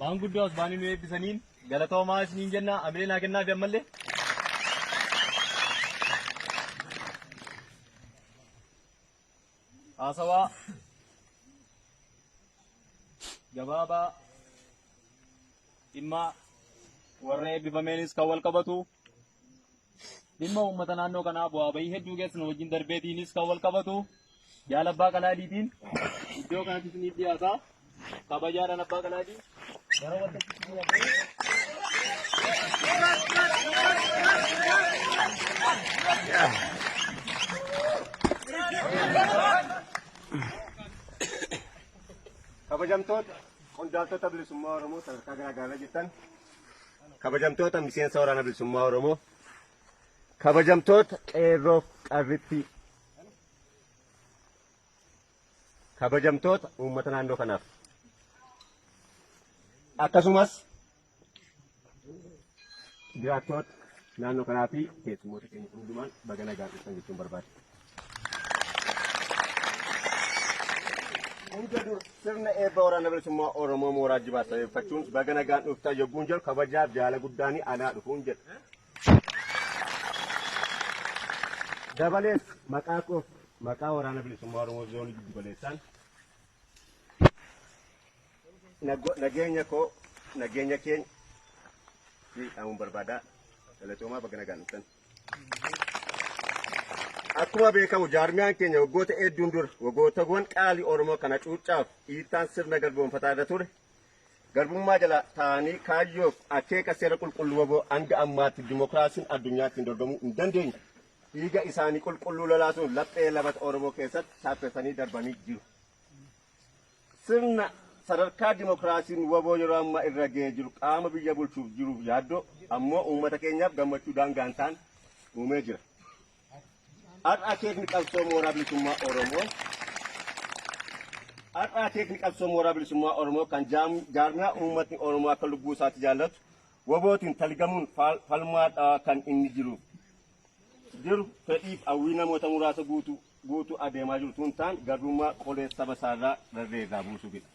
Maanguddoos baanii nu eebbisaniin galatoomaa isiniin jenna amilee naa kennaa fi ammallee. Haasawaa gabaabaa dhimma warra eebbifameenis kan wal qabatu dhimma uummata naannoo kanaa bu'aa bahii hedduu keessan wajjin darbeetiinis kan wal qabatu jaal abbaa qalaadiitiin iddoo kanatti isiniif dhiyaata. Kabajaadhaan abbaa qalaadii gara waltajjiitti dhiyaatee kabajamtoota qondaaltota bilisummaa Oromoo sadarkaa garaagaraa jirtan, kabajamtoota miseensa waraana bilisummaa Oromoo, kabajamtoota qeerroof qarritti, kabajamtoota uummata naannoo kanaaf, akkasumas jiraattoota naannoo kanaa fi keessummoota keenya hundumaan baga nagaan dhuftan jechuun barbaada. Sirna eebba waraana bilisummaa Oromoo mooraa Jibaa sababeeffachuun baga nagaan dhuftan yogguun jedhu kabajaaf jaala guddaanii anaa dhufuun jedha. Dabalees maqaa koof maqaa waraana bilisummaa Oromoo zoonii giddu galeessaan nageenya koo nageenya keenya dhaamuun barbaada. Galatoomaa baga nagaan dhuftan. Akkuma beekamu jaarmiyaan keenya waggoota hedduun dura waggootawwan qaalii Oromoo kana cuuccaaf dhiittaan sirna garboomfataa irra ture. Garbummaa jala ta'anii kaayyoof akeeka seera qulqulluu waboo hanga ammaatti dimokiraasiin addunyaatti hin dorgomuu hin dandeenye. Dhiiga isaanii qulqulluu lolaasuun laphee labata Oromoo keessatti saaffessanii darbanii jiru. Sirna sadarkaa dimokiraasiin waboo yeroo ammaa irra ga'ee jiru qaama biyya bulchuuf jiruuf yaaddoo ammoo uummata keenyaaf gammachuu daangaan ta'an uumee jira. Har'a akeekni qabsoo mooraa bilisummaa Oromoo har'a akeekni qabsoo mooraa bilisummaa Oromoo kan jaarmiyaa uummatni Oromoo akka lubbuu isaatti jaallatu wabootiin talgamuun falmaadhaa kan inni jiru fedhiif hawwii namoota muraasa guutuu adeemaa jiru tun ta'an garbummaa qolee saba isaarraa rarreerraa buusuufidha.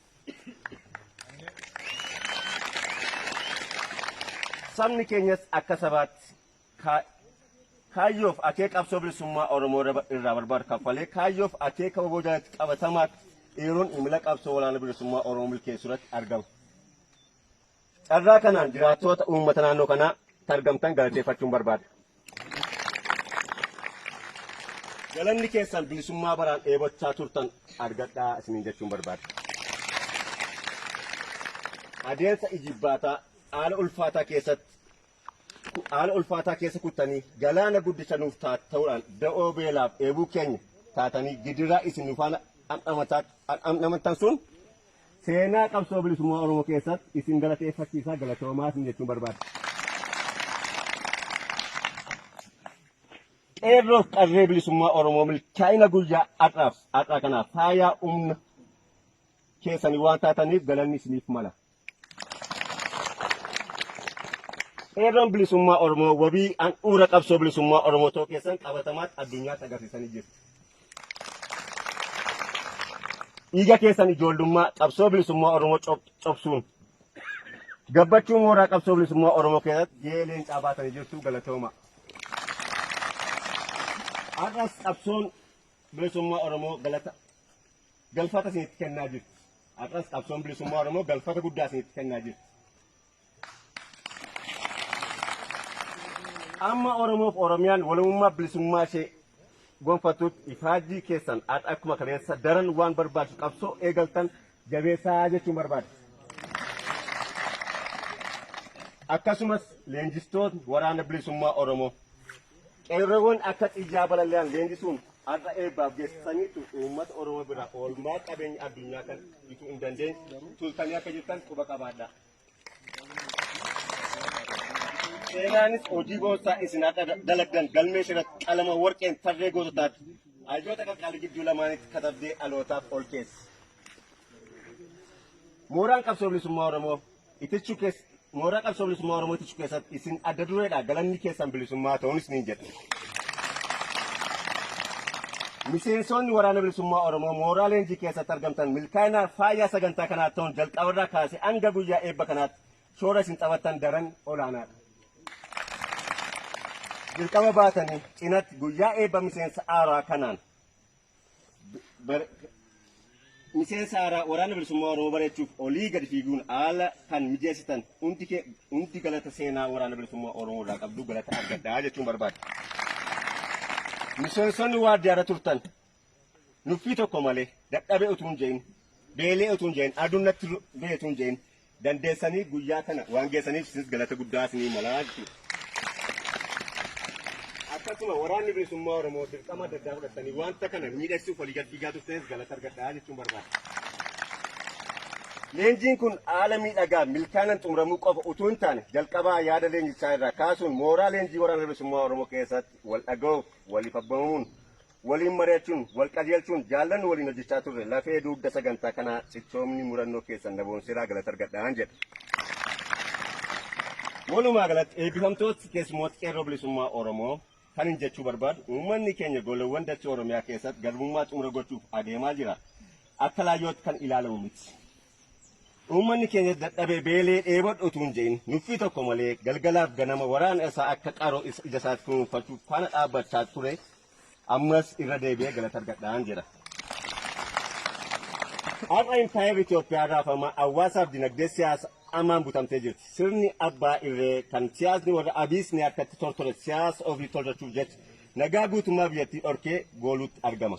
Sabni keenyas akka sabaatti kaayyoof akeeka qabsoo bilisummaa Oromoo irraa barbaadu kaffalee kaayyoof akeeka waboo jalatti qabatamaatti dhiiroon imala qabsoo waraana bilisummaa Oromoo milkeessuu irratti argama. Carraa kanaan jiraattoota uummata naannoo kanaa argamtan galateeffachuun barbaada. Galanni keessan bilisummaa baraan dheebochaa turtan argadhaa isiniin jechuun barbaada. Adeemsa ijibbaataa haala ulfaataa keessa kuttanii galaana guddicha nuuf ta'uudhaan da'oo beelaaf eebuu keenya taatanii gidiraa isin nuufaan dhamdhamattan sun seenaa qabsoo bilisummaa Oromoo keessatti isin galateeffachiisaa galatoomaa isin jechuun barbaada. Qeerroof qarree bilisummaa Oromoo milkaa'ina guyyaa har'aa kanaaf faayaa humna keessanii waan taataniif galanni isiniif mala. Qeerroon bilisummaa Oromoo wabii handhuura qabsoo bilisummaa Oromoo ta'uu keessan qabatamaatti addunyaatti agarsiisanii jiru. Dhiiga keessan ijoollummaa qabsoo bilisummaa Oromoo cobsuun gabbachuu mooraa qabsoo bilisummaa Oromoo keessatti gahee leencaa baatanii jirtu galatooma. Har'as qabsoon bilisummaa Oromoo galfata isinitti kennaa jirti. Har'as qabsoon bilisummaa Oromoo galfata guddaa isinitti kennaa jirti. Amma Oromoof Oromiyaan walummaa bilisummaa ishee gonfatutti ifaajjii keessan har'a akkuma kaleessa daran waan barbaachisu qabsoo eegaltan jabeessaa jechuun barbaada. Akkasumas leenjistoonni waraana bilisummaa Oromoo qeerroowwan akka xiyyaa balali'an leenjisuun har'a eebbaaf geessisaniitu uummata Oromoo bira oolmaa qabeenya addunyaa kan bituu hin dandeenye tultanii akka jirtan quba qabaadha. Seenaanis hojii boonsaa isin har'a dalagdan galmee irratti qalama warqeen tarree goototaatti hayyoota qaqqaalii gidduu lamaanitti katabdee dhalootaaf ol keessa. Mooraan qabsoo bilisummaa Oromoo itichuu keessatti isin adda dureedha galanni keessan bilisummaa ta'uunis ni jedha. miseensonni waraana bilisummaa Oromoo mooraa leenjii keessatti argamtan milkaa'inaa faayyaa sagantaa kanaa ta'uun jalqabarraa kaasee hanga guyyaa eebba kanaatti shoora isin taphattan daran olaanaadha. Jalqaba baatanii cinatti guyyaa eebba miseensa haaraa kanaan miseensa haaraa waraana bilisummaa Oromoo bareechuuf olii gadi fiiguun haala kan mijeessitan hundi galata seenaa waraana bilisummaa Oromoo irraa qabdu galata argadhaa jechuun barbaada. Miseensonni waardiyyaarra turtan nuffii tokko malee dadhabee utuu hin jeein beelee utuu hin jeein adunnatti bee utuu hin jeein dandeessanii guyyaa kana waan geessaniif isinis galata guddaa isinii malaa jechuudha. Akkasuma waraanni bilisummaa Oromoo dirqama adda addaa fudhatanii wanta kana miidhagsuuf walii gad fiigaa turtanis galata argadhaa jechuun barbaada. Leenjiin kun haala miidhagaa milkaa'inaan xumuramuu qofa utuu hin taane jalqabaa yaada leenjichaa irraa kaasuun mooraa leenjii waraana bilisummaa Oromoo keessatti wal dhaga'uuf waliif abbamuun waliin mari'achuun wal qajeelchuun jaallanni waliin hojjechaa turre lafee dugda sagantaa kanaa cichoomni murannoo keessan daboonsiraa galata argadhaan jedha. Walumaa galatti eebbifamtooti keessummoota qeerroo bilisummaa Oromoo kan hin jechuu barbaadu uummanni keenya golawwan dachee Oromiyaa keessatti garbummaa xumura gochuuf adeemaa jira. Akka laayyootti kan ilaalamu miti. Uummanni keenya dadhabee beelee dheebodhu utuu hin jeein nuffii tokko malee galgalaaf ganama waraana isaa akka qaroo ija isaatti kunuunfachuuf faana dhaabbachaa ture ammas irra deebi'ee galata argadhaan jedha. Har'a impaayera Itoophiyaa raafamaa hawaasaaf dinagdee siyaasa amaan butamtee jirti. Sirni abbaa irree kan siyaasni warra abiisni harkatti tortore siyaasa ofii tolfachuuf jecha nagaa guutummaa biyyattii dhorkee gooluutti argama.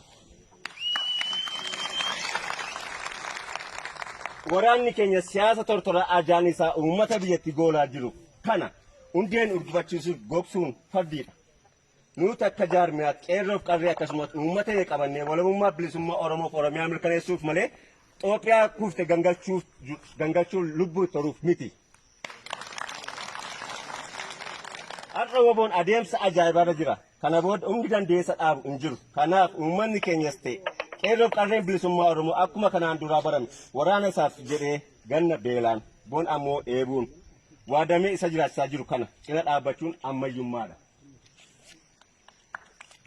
Waraanni keenya siyaasa tortoraa ajaan isaa uummata biyyattii goolaa jiru kana hundeen urjifachiisuuf gogsuun fardiidha. Nuti akka jaarmiyaatti qeerroof qarree akkasumas uummata qabannee walabummaa bilisummaa Oromoof Oromiyaa mirkaneessuuf malee Itoophiyaa kuufte gangalchuun lubbuu toruuf miti. Har'a woboon adeemsa ajaa'ibaarra jira. Kana booda humni dandeessa dhaabu hin jiru. Kanaaf uummanni keenyas ta'e qeerroof qarreen bilisummaa Oromoo akkuma kanaan duraa barame waraana isaaf jedhee ganna beelaan boon ammoo dheebuun waadamee isa jiraachisaa jiru kana cina dhaabbachuun ammayyummaadha.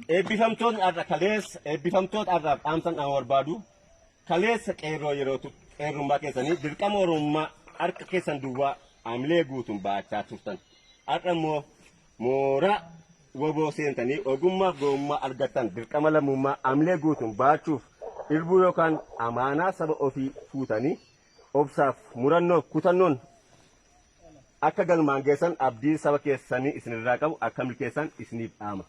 Eebbifamtoota har'aaf dhaamsan aan barbaadu kaleessa qeerroo yeroo qeerrummaa keessanii dirqama Oromummaa harka keessan duwwaa amlee guutuun baachaa turtan. Har'a immoo mooraa woboo seentanii ogummaaf gowwummaa argattan dirqama lammummaa amlee guutuun baachuuf irbuu yookaan amaanaa saba ofii fuutanii obsaaf murannoof kutannoon akka galmaan geessan abdii saba keessanii isinirraa qabu akka milkeessan isiniif dhaama.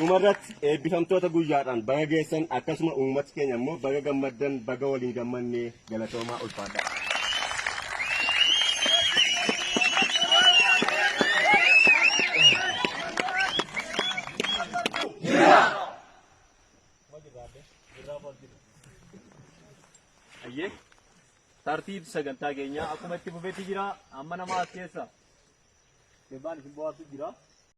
Umarratti eebbifamtoota guyyaadhaan baga geessan akkasuma uummati keenya immoo baga gammaddan baga waliin gammannee galatoomaa ulfaadha. Ayyee tartiib sagantaa keenyaa akkuma itti fufeetti jira amma nama as keessa. Deebaan isin bohaartu jira.